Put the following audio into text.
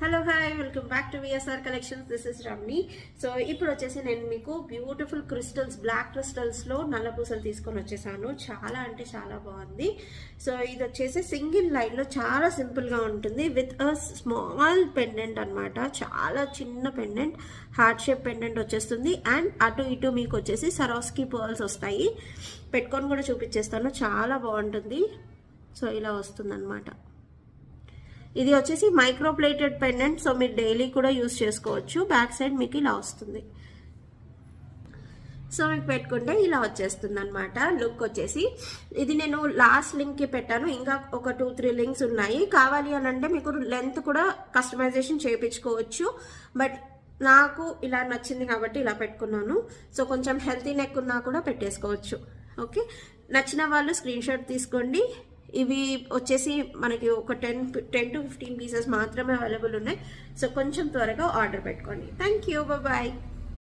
Hello hi welcome back to VSR collections. This is Ramni. So ఇప్పుడు వచ్చేసి నేను మీకు బ్యూటిఫుల్ క్రిస్టల్స్, బ్లాక్ క్రిస్టల్స్లో నల్ల పూసలు తీసుకొని వచ్చేసాను. చాలా అంటే చాలా బాగుంది. సో ఇది వచ్చేసి సింగిల్ లైన్లో చాలా సింపుల్గా ఉంటుంది విత్ అ స్మాల్ పెండెంట్ అనమాట. చాలా చిన్న పెండెంట్, హార్ట్ షేప్ పెండెంట్ వచ్చేస్తుంది. అండ్ అటు ఇటు మీకు వచ్చేసి సరోస్కి పర్ల్స్ వస్తాయి. పెట్టుకొని కూడా చూపించేస్తాను, చాలా బాగుంటుంది. సో ఇలా వస్తుంది అనమాట. ఇది వచ్చేసి మైక్రో ప్లేటెడ్ పెండెంట్. సో మీరు డైలీ కూడా యూస్ చేసుకోవచ్చు. బ్యాక్ సైడ్ మీకు ఇలా వస్తుంది. సో మీకు పెట్టుకుంటే ఇలా వచ్చేస్తుంది అనమాట. లుక్ వచ్చేసి ఇది నేను లాస్ట్ లింక్కి పెట్టాను. ఇంకా ఒక 2-3 లింక్స్ ఉన్నాయి. కావాలి అని అంటే మీకు లెంత్ కూడా కస్టమైజేషన్ చేయించుకోవచ్చు. బట్ నాకు ఇలా నచ్చింది కాబట్టి ఇలా పెట్టుకున్నాను. సో కొంచెం హెల్తీ నెక్ ఉన్నా కూడా పెట్టేసుకోవచ్చు. ఓకే, నచ్చిన వాళ్ళు స్క్రీన్ షాట్ తీసుకోండి. ఇవి వచ్చేసి మనకి ఒక 10 to 15 పీసెస్ మాత్రమే అవైలబుల్ ఉన్నాయి. సో కొంచెం త్వరగా ఆర్డర్ పెట్టుకోండి. Thank you, bye.